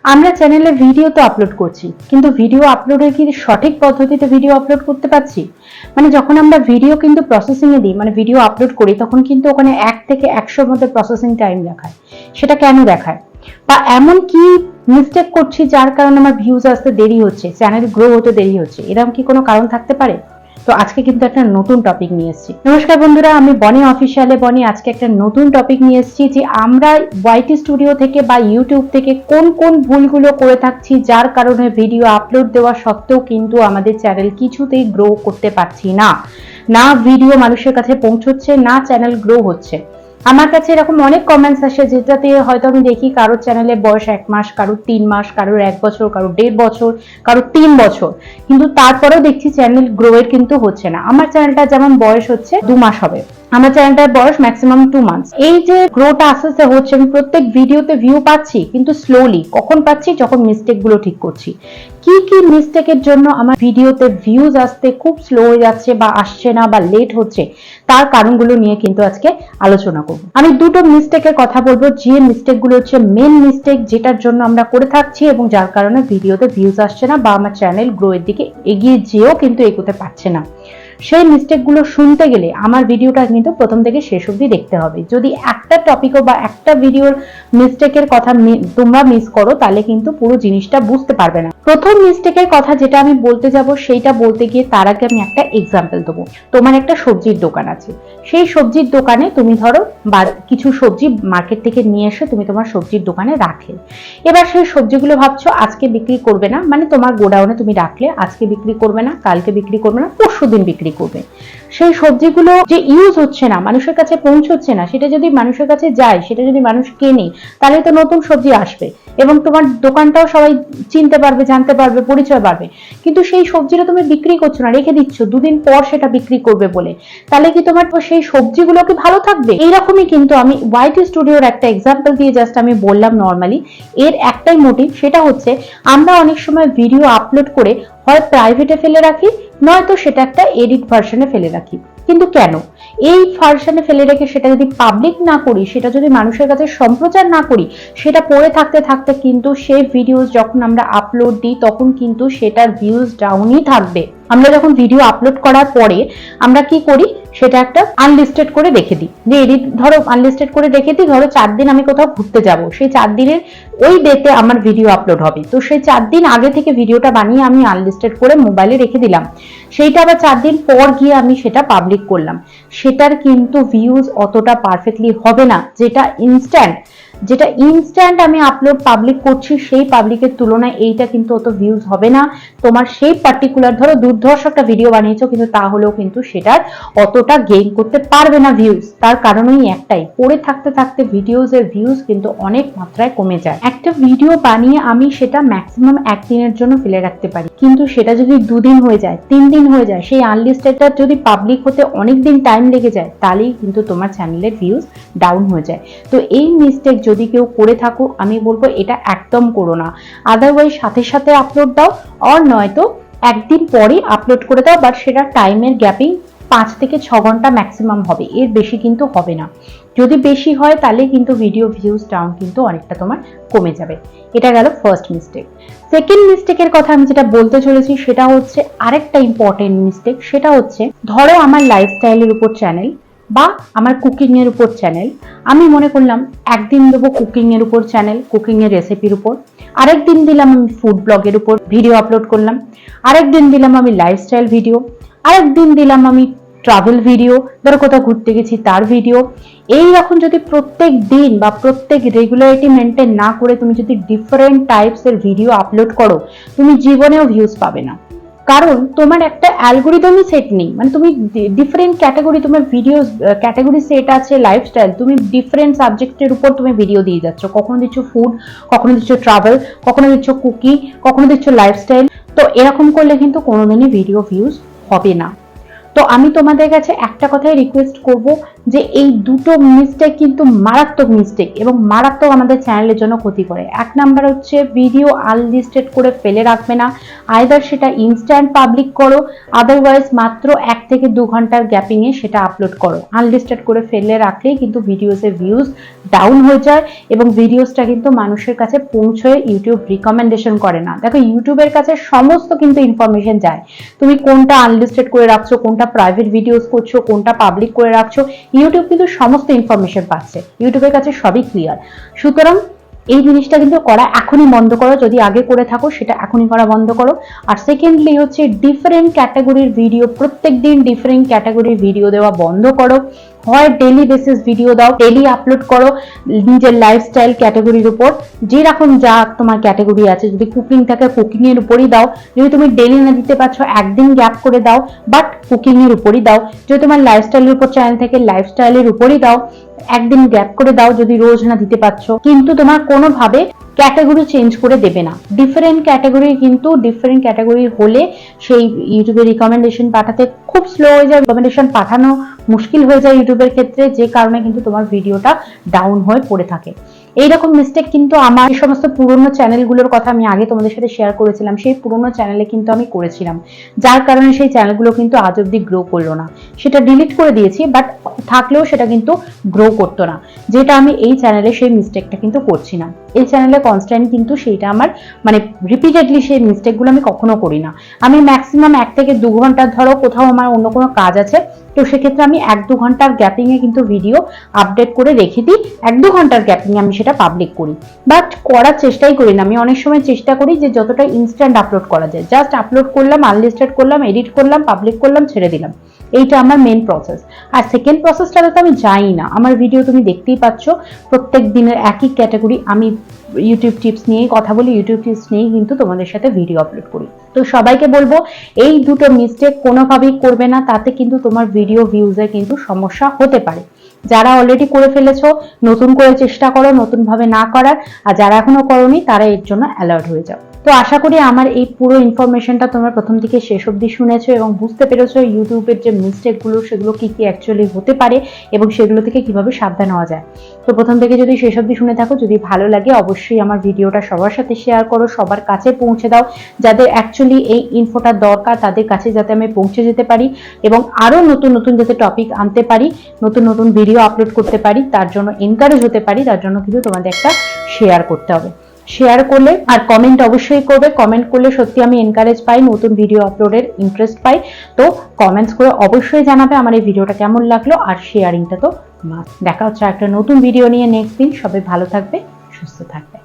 আমরা চ্যানেলে ভিডিও তো আপলোড করছি, কিন্তু ভিডিও আপলোডের কি সঠিক পদ্ধতিতে ভিডিও আপলোড করতে পারছি? মানে যখন আমরা ভিডিও কিন্তু প্রসেসিং এ দিই, মানে ভিডিও আপলোড করি, তখন কিন্তু ওখানে 1 থেকে 100 মধ্যে প্রসেসিং টাইম দেখায়। সেটা কেন দেখায়? বা এমন কি মিস্টেক করছি যার কারণে আমার ভিউজ আসতে দেরি হচ্ছে, চ্যানেল গ্রো হতে দেরি হচ্ছে? এরকম কি কোনো কারণ থাকতে পারে? তো আজকে কিন্তু একটা নতুন টপিক নিয়ে এসেছি। নমস্কার বন্ধুরা, আমি বনি অফিসিয়ালে বনি। আজকে একটা নতুন টপিক নিয়ে এসেছি যে আমরা ওয়াইটি স্টুডিও থেকে বা ইউটিউব থেকে কোন কোন ভুলগুলো করে থাকছি, যার কারণে ভিডিও আপলোড দেওয়া সত্ত্বেও কিন্তু আমাদের চ্যানেল কিছুতেই গ্রো করতে পারছি না। না ভিডিও মানুষের কাছে পৌঁছচ্ছে, না চ্যানেল গ্রো হচ্ছে। আমার কাছে এরকম অনেক কমেন্টস আসে, যেটাতে হয়তো আমি দেখি কারোর চ্যানেলে বয়স 1 মাস, কারোর 3 মাস, কারোর 1 বছর, কারোর 1.5 বছর, কারোর 3 বছর, কিন্তু তারপরেও দেখছি চ্যানেল গ্রো এর কিন্তু হচ্ছে না। আমার চ্যানেলটা যেমন বয়স হচ্ছে 2 মাস হবে, আমার চ্যানেলটার বয়স ম্যাক্সিমাম 2 মান্থস। এই যে গ্রোটা আস্তে আস্তে হচ্ছে, আমি প্রত্যেক ভিডিওতে ভিউ পাচ্ছি, কিন্তু স্লোলি। কখন পাচ্ছি? যখন মিস্টেক গুলো ঠিক করছি। কি কি মিস্টেকের জন্য আমার ভিডিওতে ভিউজ আসতে খুব স্লো হয়ে যাচ্ছে বা আসছে না বা লেট হচ্ছে, তার কারণগুলো নিয়ে কিন্তু আজকে আলোচনা করব। আমি দুটো মিস্টেকের কথা বলবো, যে মিস্টেক গুলো হচ্ছে মেন মিস্টেক, যেটার জন্য আমরা করে থাকছি এবং যার কারণে ভিডিওতে ভিউজ আসছে না বা আমার চ্যানেল গ্রো এর দিকে এগিয়ে যেও কিন্তু এগোতে পারছে না। সেই মিস্টেক গুলো শুনতে গেলে আমার ভিডিওটা কিন্তু প্রথম থেকে শেষ অবধি দেখতে হবে। যদি একটা টপিকও বা একটা ভিডিওর মিস্টেকের কথা তোমরা মিস করো, তাহলে কিন্তু পুরো জিনিসটা বুঝতে পারবে না। প্রথম মিস্টেকের কথা যেটা আমি বলতে যাব, সেইটা বলতে গিয়ে তার আগে আমি একটা এক্সাম্পল দেবো। তোমার একটা সবজির দোকান আছে, সেই সবজির দোকানে তুমি ধরো বা কিছু সবজি মার্কেট থেকে নিয়ে এসে তুমি তোমার সবজির দোকানে রাখলে। এবার সেই সবজিগুলো ভাবছো আজকে বিক্রি করবে না, মানে তোমার গোডাউনে তুমি রাখলে, আজকে বিক্রি করবে না, কালকে বিক্রি করবে না, পরশুদিন বিক্রি করবে। সেই সবজিগুলো যে ইউজ হচ্ছে না, মানুষের কাছে পৌঁছচ্ছে না, সেটা যদি মানুষের কাছে যায়, সেটা যদি মানুষ কেনে, তাহলে তো নতুন সবজি আসবে এবং তোমার দোকানটাও সবাই চিনতে পারবে, জানতে পারবে, পরিচয় পাবে। কিন্তু সেই সবজিটা তুমি বিক্রি করছো না, রেখে দিচ্ছ 2 দিন পর সেটা বিক্রি করবে বলে, তাহলে কি তোমার সেই সবজিগুলো কি ভালো থাকবে? এইরকমই কিন্তু আমি ওয়াইটি স্টুডিওর একটা এক্সাম্পল দিয়ে জাস্ট আমি বললাম নর্মালি। এর একটাই মোটিভ, সেটা হচ্ছে আমরা অনেক সময় ভিডিও আপলোড করে হয় প্রাইভেটে ফেলে রাখি, নয়তো সেটা একটা এডিট ভার্সনে ফেলে রাখি। কিন্তু কেন? এই ভার্সনে ফেলে রেখে সেটা যদি পাবলিক না করি, সেটা যদি মানুষের কাছে সম্প্রচার না করি, সেটা পড়ে থাকতে থাকতে কিন্তু সেই ভিডিওস যখন আমরা আপলোড দিই, তখন কিন্তু সেটার ভিউজ ডাউনই থাকবে। আমরা যখন ভিডিও আপলোড করার পরে আমরা কি করি, সেটা একটা আনলিস্টেড করে রেখে দিই। যে এডিট ধরো আনলিস্টেড করে রেখে দিই, ধরো 4 দিন আমি কোথাও ঘুরতে যাব, সেই 4 দিনের ওই ডেতে আমার ভিডিও আপলোড হবে, তো সেই 4 দিন আগে থেকে ভিডিওটা বানিয়ে আমি আনলিস্টেড করে মোবাইলে রেখে দিলাম। সেইটা আবার 4 দিন পর গিয়ে আমি সেটা পাবলিক করলাম। সেটার কিন্তু ভিউজ অতটা পারফেক্টলি হবে না। যেটা ইনস্ট্যান্ট আমি আপলোড পাবলিক করছি, সেই পাবলিকের তুলনায় এইটা কিন্তু অত ভিউজ হবে না। তোমার সেই পার্টিকুলার ধরো দুর্ধর্ষ একটা ভিডিও বানিয়েছো, কিন্তু তাহলেও কিন্তু সেটার অতটা গেইন করতে পারবে না ভিউজ। তার কারণই একটাই, পড়ে থাকতে থাকতে ভিডিওস এর ভিউজ কিন্তু অনেক মাত্রায় কমে যায়। একটা ভিডিও বানিয়ে আমি সেটা ম্যাক্সিমাম 1 দিনের জন্য ফেলে রাখতে পারি, কিন্তু সেটা যদি 2 দিন হয়ে যায়, 3 দিন হয়ে যায়, সেই আনলিস্টেডটা যদি পাবলিক হতে অনেক দিন টাইম লেগে যায়, তাহলেই কিন্তু তোমার চ্যানেলের ভিউজ ডাউন হয়ে যায়। তো এই মিস্টেক যদি কেউ করে থাকো, আমি বলবো এটা একদম করো না। আদারওয়াইজ সাথে সাথে আপলোড দাও, আর নয়তো একদিন পরে আপলোড করে দাও, বাট সেটা টাইমের গ্যাপিং 5 থেকে 6 ঘন্টা ম্যাক্সিমাম হবে, এর বেশি কিন্তু হবে না। যদি বেশি হয় তাহলে কিন্তু ভিডিও ভিউজ ডাউন কিন্তু অনেকটা তোমার কমে যাবে। এটা গেল ফার্স্ট মিস্টেক। সেকেন্ড মিস্টেকের কথা আমি যেটা বলতে চলেছি, সেটা হচ্ছে আরেকটা ইম্পর্টেন্ট মিস্টেক। সেটা হচ্ছে ধরো আমার লাইফস্টাইলের উপর চ্যানেল বা আমার কুকিং এর উপর চ্যানেল। আমি মনে করলাম একদিন দেবো কুকিং এর উপর চ্যানেল, কুকিং এর রেসিপির উপর, আরেকদিন দিলাম আমি ফুড ব্লগের উপর ভিডিও আপলোড করলাম, আরেকদিন দিলাম আমি লাইফস্টাইল ভিডিও, আরেকদিন দিলাম আমি ট্রাভেল ভিডিও, ধরো কোথাও ঘুরতে গেছি তার ভিডিও। এইরকম যদি প্রত্যেক দিন বা প্রত্যেক রেগুলারিটি মেনটেন না করে তুমি যদি ডিফারেন্ট টাইপস এর ভিডিও আপলোড করো, তুমি জীবনেও ভিউজ পাবে না। কারণ তোমার একটা অ্যালগোরিদমই সেট নেই, মানে তুমি ডিফারেন্ট ক্যাটাগরি, তোমার ভিডিও ক্যাটাগরি সেট আছে, লাইফস্টাইল, তুমি ডিফারেন্ট সাবজেক্টের উপর তুমি ভিডিও দিয়ে যাচ্ছ। কখনো দিচ্ছ ফুড, কখনো দিচ্ছ ট্রাভেল, কখনো দিচ্ছ কুকি, কখনো দিচ্ছ লাইফস্টাইল। তো এরকম করলে কিন্তু কোনোদিনই ভিডিও ভিউজ হবে না। তো আমি তোমাদের কাছে একটা কথাই রিকোয়েস্ট করব, যে এই দুটো মিস্টেক কিন্তু মারাত্মক মিস্টেক এবং মারাত্মক আমাদের চ্যানেলের জন্য ক্ষতি করে। এক নাম্বার হচ্ছে ভিডিও আনলিস্টেড করে ফেলে রাখবে না, আইদার সেটা ইনস্ট্যান্ট পাবলিক করো, আদারওয়াইজ মাত্র 1 থেকে 2 ঘন্টার গ্যাপিং এ সেটা আপলোড করো। আনলিস্টেড করে ফেলে রাখলেই কিন্তু ভিডিওসের ভিউজ ডাউন হয়ে যায় এবং ভিডিওসটা কিন্তু মানুষের কাছে পৌঁছয়, ইউটিউব রিকমেন্ডেশন করে না। দেখো ইউটিউবের কাছে সমস্ত কিন্তু ইনফরমেশন যায়, তুমি কোনটা আনলিস্টেড করে রাখছো, কোনটা প্রাইভেট ভিডিওস করছো, কোনটা পাবলিক করে রাখছো, ইউটিউব কিন্তু সমস্ত ইনফরমেশন পাচ্ছে, ইউটিউবের কাছে সবই ক্লিয়ার। সুতরাং এই জিনিসটা কিন্তু করা এখনই বন্ধ করো, যদি আগে করে থাকো সেটা এখনই করা বন্ধ করো। আর সেকেন্ডলি হচ্ছে ডিফারেন্ট ক্যাটাগরির ভিডিও, প্রত্যেকদিন ডিফারেন্ট ক্যাটাগরির ভিডিও দেওয়া বন্ধ করো। হয় ডেলি বেসিস ভিডিও দাও, ডেলি আপলোড করো নিজের লাইফস্টাইল ক্যাটাগরির উপর, যেরকম যা তোমার ক্যাটাগরি আছে। যদি কুকিং থাকে কুকিং এর উপরই দাও, যদি তুমি ডেলি না দিতে পারছো একদিন গ্যাপ করে দাও, বাট কুকিং এর উপরই দাও। যদি তোমার লাইফস্টাইলের উপর চ্যানেল থেকে লাইফস্টাইলের উপরই দাও, একদিন গ্যাপ করে দাও যদি রোজ না দিতে পারছো। কিন্তু তোমার কোনোভাবে ক্যাটাগরি চেঞ্জ করে দেবে না। ডিফারেন্ট ক্যাটাগরি কিন্তু ডিফারেন্ট ক্যাটাগরি হলে সেই ইউটিউবে রিকমেন্ডেশন পাঠাতে খুব স্লো হয়ে যায়, রিকমেন্ডেশন পাঠানো মুশকিল হয়ে যায় ইউটিউবের ক্ষেত্রে, যে কারণে কিন্তু তোমার ভিডিওটা ডাউন হয়ে পড়ে থাকে। এইরকম মিস্টেক কিন্তু আমার এই সমস্ত পুরোনো চ্যানেলগুলোর কথা আমি আগে তোমাদের সাথে শেয়ার করেছিলাম, সেই পুরোনো চ্যানেলে কিন্তু আমি করেছিলাম, যার কারণে সেই চ্যানেলগুলো কিন্তু আজ অব্দি গ্রো করলো না। সেটা ডিলিট করে দিয়েছি, বাট থাকলেও সেটা কিন্তু গ্রো করতো না, যেটা আমি এই চ্যানেলে সেই মিস্টেকটা কিন্তু করছি না। এই চ্যানেলে কনস্ট্যান্ট কিন্তু সেইটা আমার মানে রিপিটেডলি সেই মিস্টেকগুলো আমি কখনো করি না। আমি ম্যাক্সিমাম 1 থেকে 2 ঘন্টা, ধরো কোথাও আমার অন্য কোনো কাজ আছে, তো সেক্ষেত্রে আমি 1-2 ঘন্টার গ্যাপিং এ কিন্তু ভিডিও আপডেট করে রেখে দিই, 1-2 ঘন্টার গ্যাপিং এ আমি সেটা পাবলিক করি, বাট করার চেষ্টাই করি না। আমি অনেক সময় চেষ্টা করি যে যতটা ইনস্ট্যান্ট আপলোড করা যায়, জাস্ট আপলোড করলাম, আনলিস্টেড করলাম, এডিট করলাম, পাবলিক করলাম, ছেড়ে দিলাম। এইটা আমার মেন প্রসেস। আর সেকেন্ড প্রসেসটাতে তো আমি যাই না। আমার ভিডিও তুমি দেখতেই পাচ্ছ, প্রত্যেক দিনের একই ক্যাটাগরি, আমি ইউটিউব টিপস নিয়েই কথা বলি, ইউটিউব টিপস নিয়েই কিন্তু তোমাদের সাথে ভিডিও আপলোড করি। তো সবাইকে বলবো এই দুটো মিস্টেক কোনোভাবেই করবে না, তাতে কিন্তু তোমার ভিডিও ভিউজে কিন্তু সমস্যা হতে পারে। যারা অলরেডি করে ফেলেছো নতুন করে চেষ্টা করো নতুন ভাবে না করার, আর যারা এখনো করোনি তারা এর জন্য অ্যালার্ট হয়ে যাও। তো আশা করি আমার এই পুরো ইনফরমেশনটা তোমরা প্রথম থেকে শেষ অবধি শুনেছো এবং বুঝতে পেরেছো ইউটিউবের যে মিস্টেকগুলো সেগুলো কি কি অ্যাকচুয়ালি হতে পারে এবং সেগুলো থেকে কিভাবে সাবধান হওয়া যায়। তো প্রথম থেকে যদি শেষ অবধি শুনে থাকো, যদি ভালো লাগে অবশ্যই আমার ভিডিওটা সবার সাথে শেয়ার করো, সবার কাছে পৌঁছে দাও, যাদের অ্যাকচুয়ালি এই ইনফোটা দরকার তাদের কাছে যাতে আমি পৌঁছে যেতে পারি এবং আরো নতুন নতুন যাতে টপিক আনতে পারি, নতুন নতুন ভিডিও আপলোড করতে পারি, তার জন্য এনকারেজ হতে পারি, তার জন্য কিন্তু তোমাদের একটা শেয়ার করতে হবে। শেয়ার করলে আর কমেন্ট অবশ্যই করবে, কমেন্ট করলে সত্যি আমি এনকারেজ পাই, নতুন ভিডিও আপলোডের ইন্টারেস্ট পাই। তো কমেন্টস করে অবশ্যই জানাবে আমার এই ভিডিওটা কেমন লাগলো, আর শেয়ারিংটা তো মাস্ট। দেখা হচ্ছে একটা নতুন ভিডিও নিয়ে নেক্সট দিন। সবাই ভালো থাকবে, সুস্থ থাকবে।